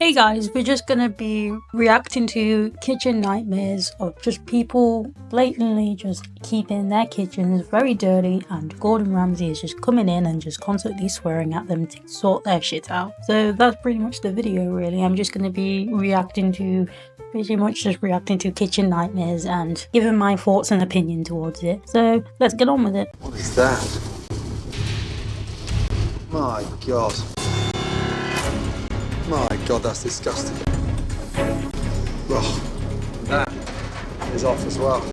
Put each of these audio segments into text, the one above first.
Hey guys, we're just gonna be reacting to kitchen nightmares of just people blatantly just keeping their kitchens very dirty, and Gordon Ramsay is just coming in and just constantly swearing at them to sort their shit out. So that's pretty much the video really. I'm just gonna be reacting to kitchen nightmares and giving my thoughts and opinion towards it. So let's get on with it. What is that? My God. My God, that's disgusting. Oh, that is off as well.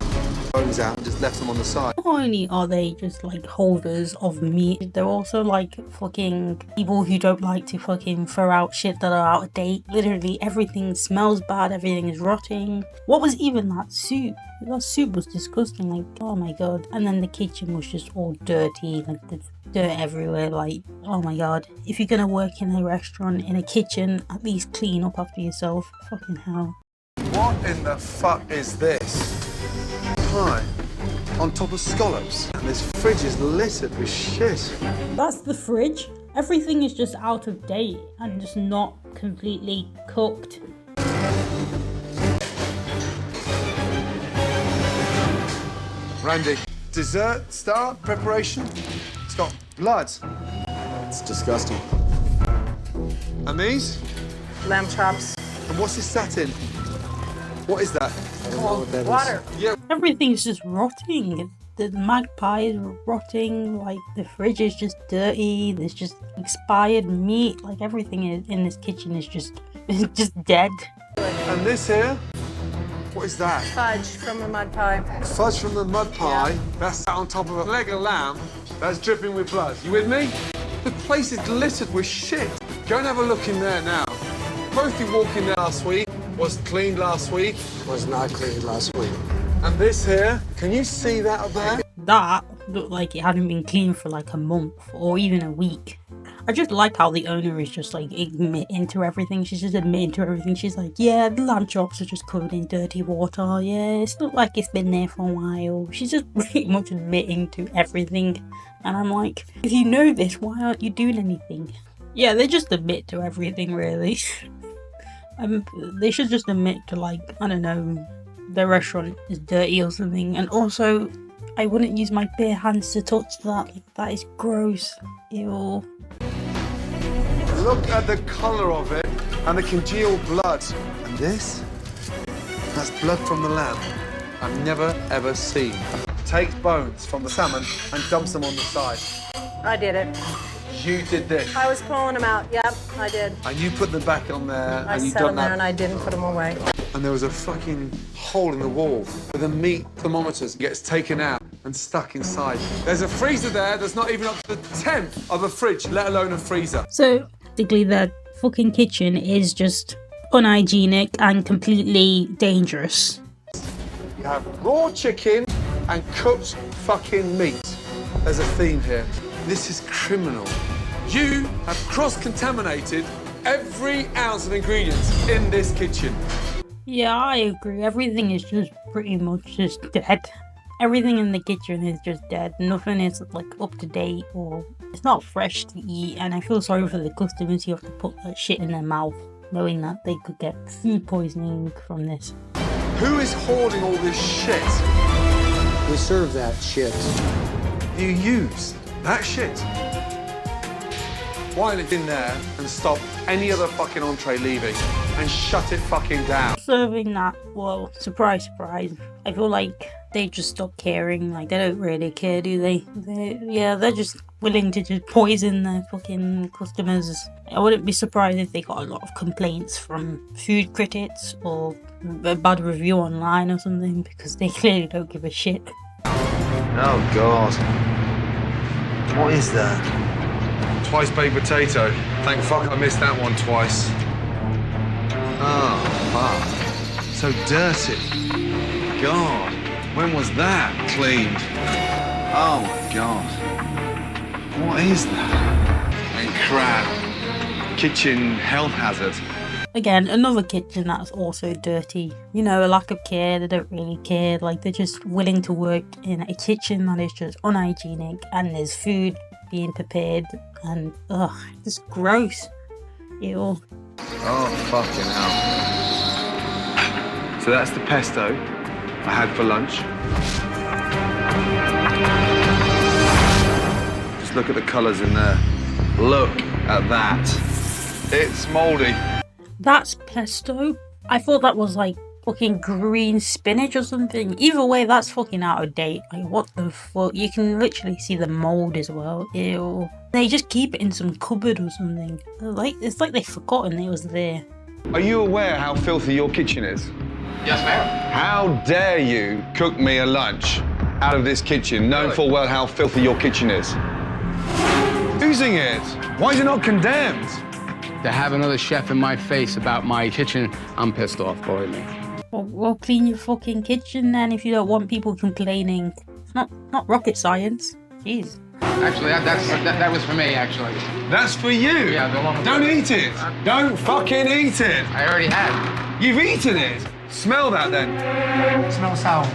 Bones out and just left them on the side. Not only are they just like holders of meat, they're also like fucking people who don't like to fucking throw out shit that are out of date. Literally everything smells bad, everything is rotting. What was even that soup? That soup was disgusting, like, oh my God. And then the kitchen was just all dirty, like the dirt everywhere, like, oh my God. If you're gonna work in a restaurant, in a kitchen, at least clean up after yourself. Fucking hell. What in the fuck is this? Pie on top of scallops, and this fridge is littered with shit. That's the fridge. Everything is just out of date and just not completely cooked. Randy, dessert, start, preparation. It's got blood. It's disgusting. And these? Lamb chops. And what's this sat in? What is that? Water. Yeah. Everything's just rotting. The magpie is rotting, like the fridge is just dirty, there's just expired meat, like everything in this kitchen is just dead. And this here? What is that? Fudge from the mud pie. Fudge from the mud pie. Yeah. That's sat on top of a leg of lamb that's dripping with blood. You with me? The place is littered with shit. Go and have a look in there now. Both you walked in there last week. Was cleaned last week. Was not cleaned last week. And this here, can you see that up there? That looked like it hadn't been cleaned for like a month or even a week. I just like how the owner is just like admitting to everything. She's just admitting to everything. She's like, yeah, the lamb chops are just covered in dirty water. Yeah, it's not like it's been there for a while. She's just pretty much admitting to everything. And I'm like, if you know this, why aren't you doing anything? Yeah, they just admit to everything really. They should just admit to, like, I don't know, the restaurant is dirty or something. And also, I wouldn't use my bare hands to touch that. Like, that is gross. Ew. Look at the colour of it and the congealed blood. And this? That's blood from the lamb. I've never ever seen. Takes bones from the salmon and dumps them on the side. I did it. You did this. I was pulling them out. Yep, I did. And you put them back on there I and you set done them there that. and I didn't put them away. And there was a fucking hole in the wall where the meat thermometers gets taken out and stuck inside. There's a freezer there that's not even up to the 10th of a fridge, let alone a freezer. So, basically, the fucking kitchen is just unhygienic and completely dangerous. You have raw chicken and cooked fucking meat. There's a theme here. This is criminal. You have cross-contaminated every ounce of ingredients in this kitchen. Yeah, I agree. Everything is just pretty much just dead. Everything in the kitchen is just dead. Nothing is like up to date or it's not fresh to eat. And I feel sorry for the customers who have to put that shit in their mouth, knowing that they could get food poisoning from this. Who is hoarding all this shit? We serve that shit. You use that shit. While it's in there and stop any other fucking entree leaving and shut it fucking down. Serving that, well, surprise, surprise. I feel like they just stop caring. Like, they don't really care, do they? They're just willing to just poison their fucking customers. I wouldn't be surprised if they got a lot of complaints from food critics or a bad review online or something, because they clearly don't give a shit. Oh God. What is that? Twice baked potato. Thank fuck I missed that one twice. Oh, fuck. So dirty. God, when was that cleaned? Oh my God. What is that? And crap. Kitchen health hazard. Again, another kitchen that's also dirty. You know, a lack of care, they don't really care. Like, they're just willing to work in a kitchen that is just unhygienic and there's food being prepared and, ugh, it's gross. Ew. Oh, fucking hell. So that's the pesto I had for lunch. Just look at the colours in there. Look at that. It's mouldy. That's pesto? I thought that was like fucking green spinach or something. Either way, that's fucking out of date. Like, what the fuck? You can literally see the mold as well. Ew. They just keep it in some cupboard or something. Like, it's like they've forgotten it was there. Are you aware how filthy your kitchen is? Yes, ma'am. How dare you cook me a lunch out of this kitchen, knowing full well how filthy your kitchen is? Using it. Why is it not condemned? To have another chef in my face about my kitchen, I'm pissed off, believe me. Well, clean your fucking kitchen then if you don't want people complaining. It's not rocket science. Jeez. Actually, that was for me, actually. That's for you. Yeah, the one. Don't eat it. Don't fucking eat it. I already had. You've eaten it. Smell that then. Smell sour.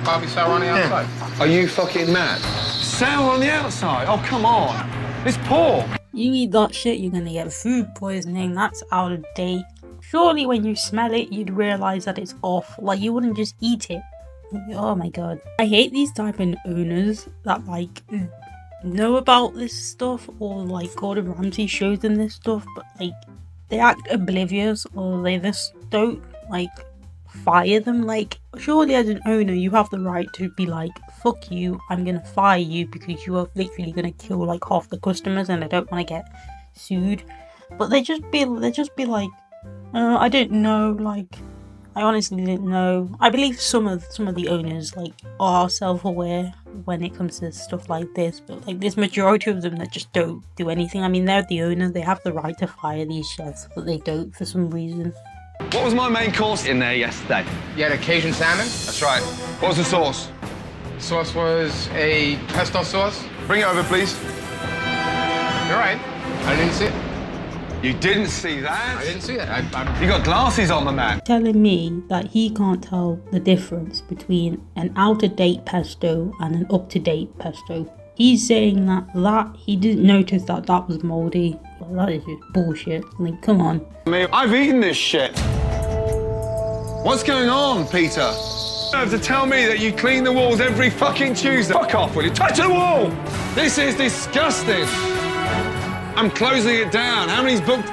Probably sour on the outside. Are you fucking mad? Sour on the outside? Oh, come on. It's pork. You eat that shit, you're gonna get food poisoning. That's out of date. Surely when you smell it, you'd realise that it's off. Like, you wouldn't just eat it. Oh my god. I hate these type of owners that, like, know about this stuff, or, like, Gordon Ramsay shows them this stuff, but, like, they act oblivious, or they just don't, like, fire them. Like, surely as an owner, you have the right to be like, fuck you, I'm gonna fire you because you are literally gonna kill, like, half the customers and I don't want to get sued. But they just be like, I don't know, like, I honestly didn't know. I believe some of the owners, like, are self-aware when it comes to stuff like this, but, like, there's majority of them that just don't do anything. I mean, they're the owner, they have the right to fire these chefs, but they don't for some reason. What was my main course in there yesterday? You had a Cajun salmon. That's right. What was the sauce? Sauce was a pesto sauce. Bring it over, please. You're right. I didn't see it. You didn't see that? I didn't see it. You got glasses on, the man. Telling me that he can't tell the difference between an out-of-date pesto and an up-to-date pesto. He's saying that he didn't notice that was moldy. Well, that is just bullshit. Like, come on. I've eaten this shit. What's going on, Peter? You have to tell me that you clean the walls every fucking Tuesday. Fuck off, will you? Touch the wall! This is disgusting. I'm closing it down. How many's booked?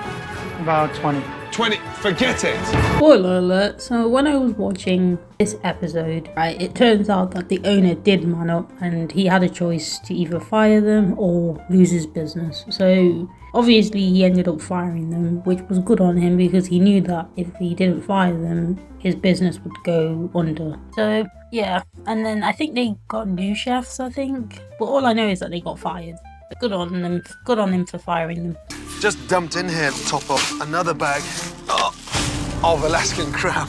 About 20. 20. Forget it. Spoiler alert. So when I was watching this episode, right, it turns out that the owner did man up and he had a choice to either fire them or lose his business. So obviously he ended up firing them, which was good on him because he knew that if he didn't fire them, his business would go under. So yeah, and then I think they got new chefs, I think. But all I know is that they got fired. But good on them. Good on him for firing them. Just dumped in here to top up another bag of Alaskan crab.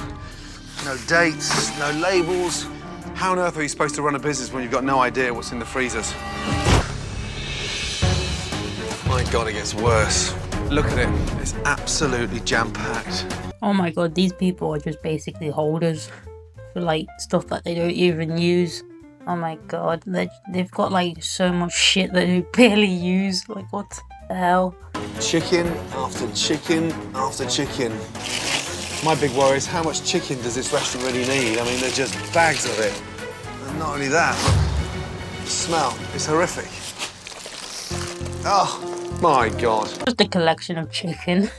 No dates, no labels. How on earth are you supposed to run a business when you've got no idea what's in the freezers? My God, it gets worse. Look at it. It's absolutely jam-packed. Oh my god, these people are just basically holders for, like, stuff that they don't even use. Oh my god, they've got, like, so much shit that they barely use. Like, what the hell? Chicken after chicken after chicken. My big worry is how much chicken does this restaurant really need? I mean, there's just bags of it. And not only that, but the smell is horrific. Oh, my God. Just a collection of chicken.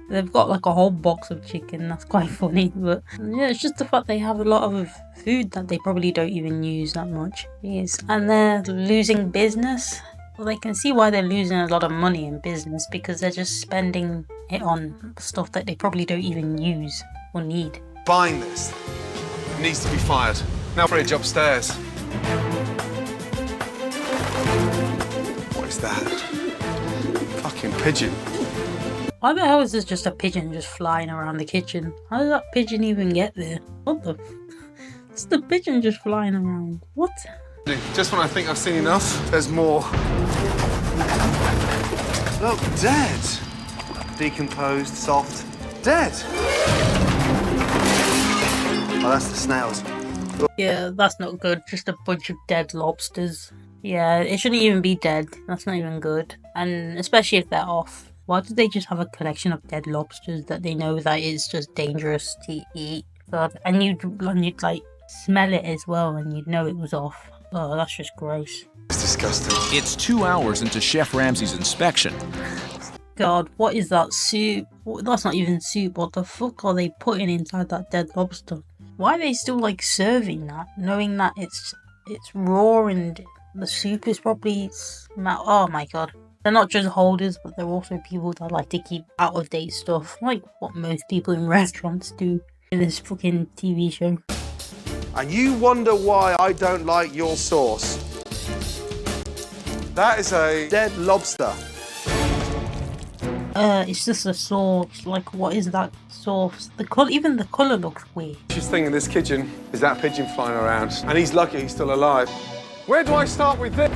They've got, like, a whole box of chicken. That's quite funny, but yeah, it's just the fact they have a lot of food that they probably don't even use that much. Yes, and they're losing business. Well, they can see why they're losing a lot of money in business because they're just spending it on stuff that they probably don't even use or need. Buying this needs to be fired. Now, fridge upstairs. What is that? Fucking pigeon. Why the hell is this just a pigeon just flying around the kitchen? How did that pigeon even get there? What the? It's the pigeon just flying around. What? Just when I think I've seen enough, there's more. Look, dead. Decomposed, soft, dead. Oh, that's the snails. Yeah, that's not good. Just a bunch of dead lobsters. Yeah, it shouldn't even be dead. That's not even good. And especially if they're off. Why do they just have a collection of dead lobsters that they know that it's just dangerous to eat? God, and you'd like smell it as well, and you'd know it was off. Oh, that's just gross. It's disgusting. It's 2 hours into Chef Ramsay's inspection. God, what is that soup? That's not even soup. What the fuck are they putting inside that dead lobster? Why are they still like serving that, knowing that it's raw and the soup is probably oh my god. They're not just holders, but they're also people that like to keep out of date stuff, like what most people in restaurants do in this fucking TV show. And you wonder why I don't like your sauce. That is a dead lobster. It's just a sauce. Like, what is that sauce? Even the colour looks weird. She's thinking this kitchen is that pigeon flying around, and he's lucky he's still alive. Where do I start with this?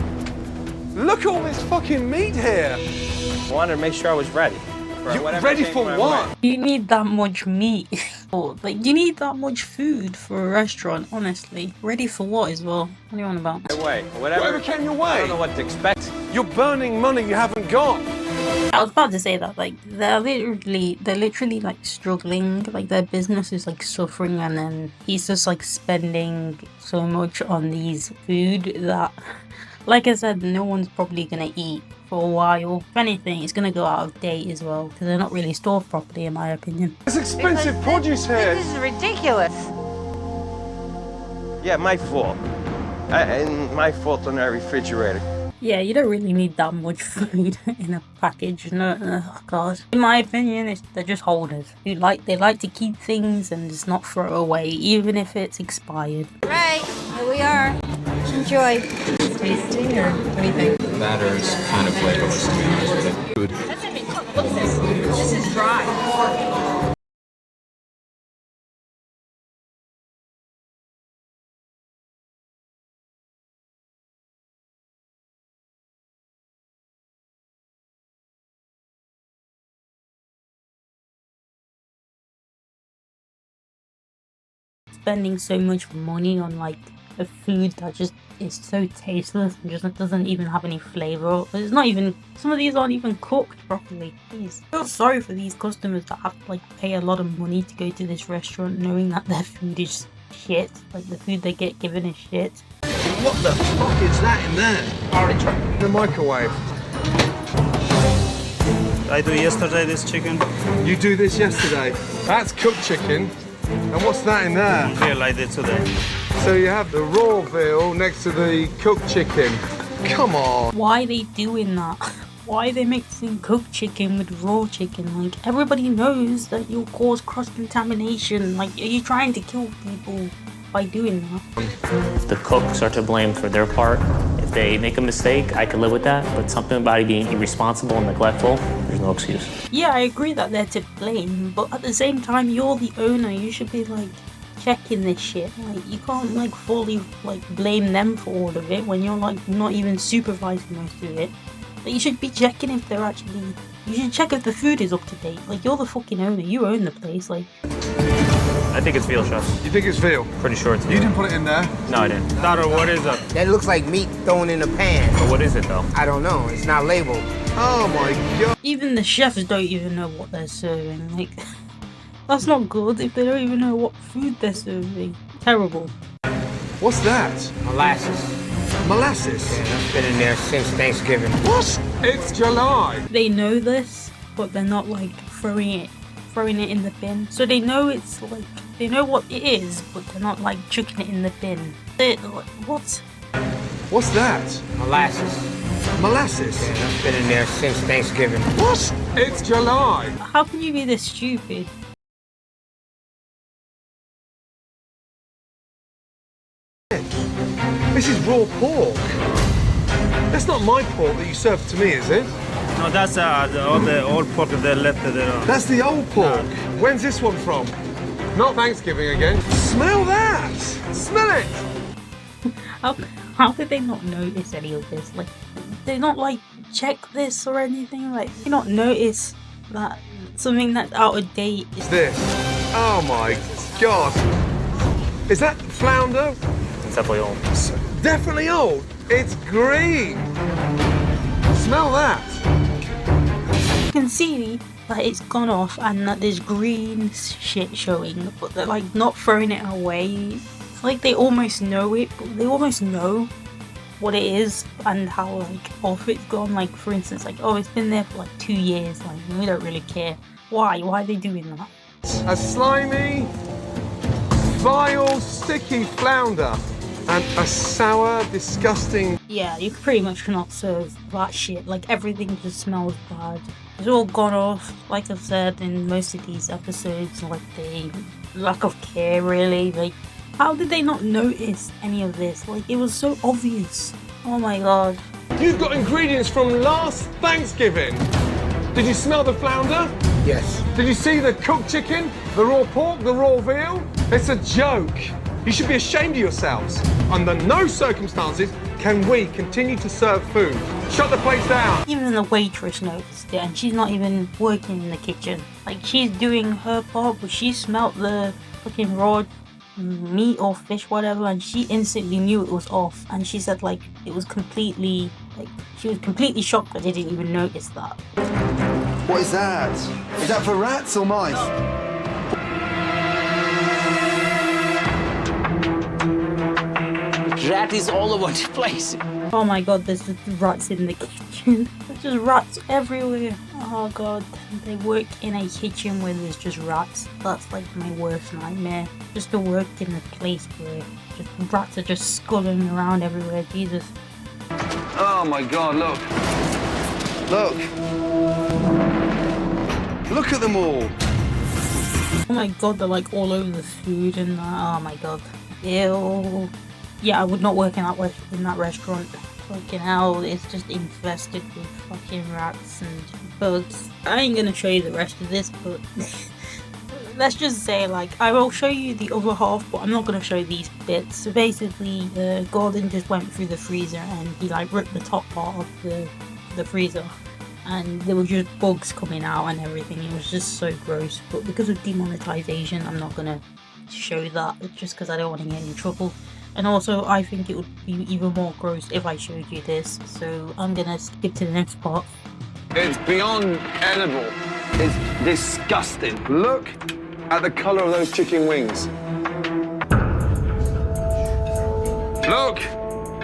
Look at all this fucking meat here. I wanted to make sure I was ready. Ready for what? You need that much meat. Or, like, you need that much food for a restaurant, honestly. Ready for what as well? What are you on about? Whatever came your way. I don't know what to expect. You're burning money you haven't got. I was about to say that, like, they're literally like struggling, like their business is like suffering, and then he's just like spending so much on these food that, like I said, no one's probably gonna eat for a while. If anything, it's gonna go out of date as well, because they're not really stored properly, in my opinion. There's expensive produce here. This is ridiculous. Yeah, my fault. And my fault on our refrigerator. Yeah, you don't really need that much food in a package. No, oh god. In my opinion, they're just holders. They like to keep things and just not throw it away, even if it's expired. Right, here we are. Enjoy. Tasting, or what do you think? Batter is kind of flavorless, to be honest with you. That's gonna be cooked. Look at this. This is dry. Spending so much money on like a food that just is so tasteless and just doesn't even have any flavor. It's not even, some of these aren't even cooked properly. Please, I feel sorry for these customers that have to like pay a lot of money to go to this restaurant knowing that their food is shit. Like the food they get given is shit. What the fuck is that in there? In the microwave. I do yesterday this chicken. You do this yesterday. That's cooked chicken. And what's that in there? Veal I did today. So you have the raw veal next to the cooked chicken. Come on. Why are they doing that? Why are they mixing cooked chicken with raw chicken? Like, everybody knows that you'll cause cross-contamination. Like, are you trying to kill people by doing that? The cooks are to blame for their part. If they make a mistake, I can live with that, but something about it being irresponsible and neglectful, there's no excuse. Yeah, I agree that they're to blame, but at the same time, you're the owner. You should be, like, checking this shit. Like, you can't, like, fully, like, blame them for all of it when you're, like, not even supervising most of it. Like, you should be checking if they're actually... You should check if the food is up to date. Like, you're the fucking owner. You own the place, like... I think it's veal, chef. You think it's veal? Pretty sure it's veal. You didn't put it in there? No, I didn't. Dara, what is that? That looks like meat thrown in a pan. But what is it, though? I don't know. It's not labeled. Oh my god. Even the chefs don't even know what they're serving. Like, that's not good if they don't even know what food they're serving. Terrible. What's that? Molasses. Molasses? Yeah, that's been in there since Thanksgiving. What? It's July. They know this, but they're not like throwing it in the bin. So they know it's like, they know what it is, but they're not like chucking it in the bin. What? What's that? Molasses. Molasses? Yeah, that's been in there since Thanksgiving. What? It's July. How can you be this stupid? This is raw pork. That's not my pork that you served to me, is it? No, that's all the old pork they left there. That's the old pork. No. When's this one from? Not Thanksgiving again. Smell that! Smell it! How did they not notice any of this? Like, they not like check this or anything? Like, they not notice that something that's out of date is This. Oh my god. Is that flounder? It's definitely old. Definitely old. It's green. Smell that. can see that it's gone off and that there's green shit showing, but they're like not throwing it away. It's like they almost know it, but they almost know what it is and how like off it's gone. Like for instance, like, oh, it's been there for like 2 years, like we don't really care. Why are they doing that? A slimy, vile, sticky flounder and a sour, disgusting... Yeah, you pretty much cannot serve that shit. Like everything just smells bad. It's all gone off, like I've said in most of these episodes, like the lack of care really. Like, how did they not notice any of this? Like, it was so obvious. Oh my god. You've got ingredients from last Thanksgiving. Did you smell the flounder? Yes. Did you see the cooked chicken, the raw pork, the raw veal? It's a joke. You should be ashamed of yourselves. Under no circumstances can we continue to serve food. Shut the place down. Even the waitress noticed it, and she's not even working in the kitchen. Like, she's doing her part, but she smelt the fucking raw meat or fish, whatever, and she instantly knew it was off. And she said, like, it was completely, like, she was completely shocked that they didn't even notice that. What is that? Is that for rats or mice? Rat is all over the place. Oh my god, there's just rats in the kitchen. There's just rats everywhere. Oh god, they work in a kitchen where there's just rats. That's like my worst nightmare. Just to work in a place where just rats are just scuttling around everywhere. Jesus. Oh my god, look. Look. Look at them all. Oh my god, they're like all over the food and oh my god. Ew. Yeah, I would not work in that restaurant. Fucking hell, it's just infested with fucking rats and bugs. I ain't gonna show you the rest of this, but let's just say, like, I will show you the other half, but I'm not gonna show these bits. So basically, Gordon just went through the freezer and he like ripped the top part of the freezer, and there were just bugs coming out and everything. It was just so gross. But because of demonetization, I'm not gonna show that, just because I don't want to get in trouble. And also, I think it would be even more gross if I showed you this, so I'm gonna skip to the next part. It's beyond edible. It's disgusting. Look at the colour of those chicken wings. Look!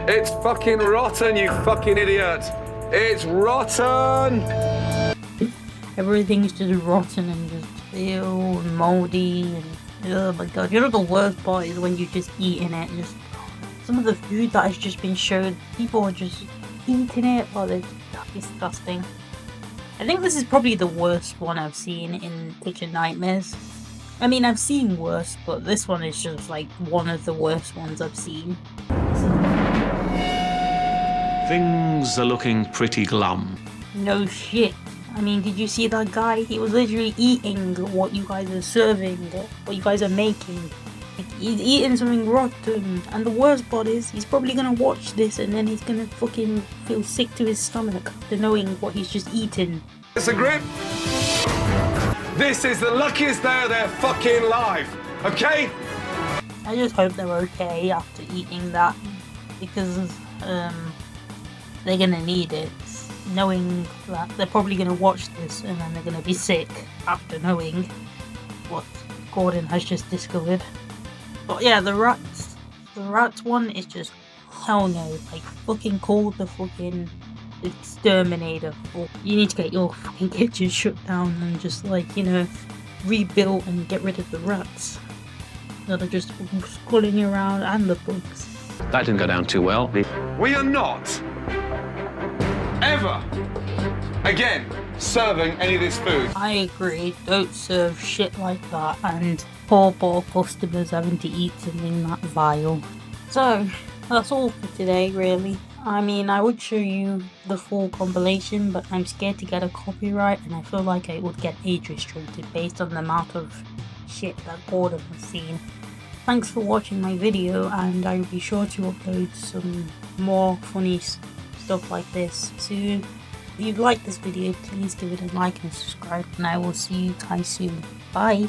It's fucking rotten, you fucking idiot! It's rotten! Everything's just rotten and just ew and mouldy and oh my god. You know the worst part is when you're just eating it, just some of the food that has just been showed, people are just eating it. Oh, they're disgusting. I think this is probably the worst one I've seen in Kitchen Nightmares. I mean, I've seen worse, but this one is just like one of the worst ones I've seen. Things are looking pretty glum. No shit. I mean, did you see that guy? He was literally eating what you guys are serving, what you guys are making. Like, he's eating something rotten, and the worst part is, he's probably gonna watch this and then he's gonna fucking feel sick to his stomach after knowing what he's just eaten. Disagree? This is the luckiest day of their fucking life, okay? I just hope they're okay after eating that, because they're gonna need it. Knowing that they're probably going to watch this and then they're going to be sick after knowing what Gordon has just discovered. But yeah, the rats one is just hell no. Like, fucking call the fucking exterminator. You need to get your fucking kitchen shut down and just, like, you know, rebuild and get rid of the rats that are just squirreling around and the bugs. That didn't go down too well. We are not ever again serving any of this food. I agree, don't serve shit like that, and poor customers having to eat something that vile. So that's all for today, really. I mean, I would show you the full compilation, but I'm scared to get a copyright, and I feel like I would get age restricted based on the amount of shit that Gordon has seen. Thanks for watching my video, and I will be sure to upload some more funny stuff like this soon. If you've liked this video, please give it a like and subscribe, and I will see you guys soon. Bye!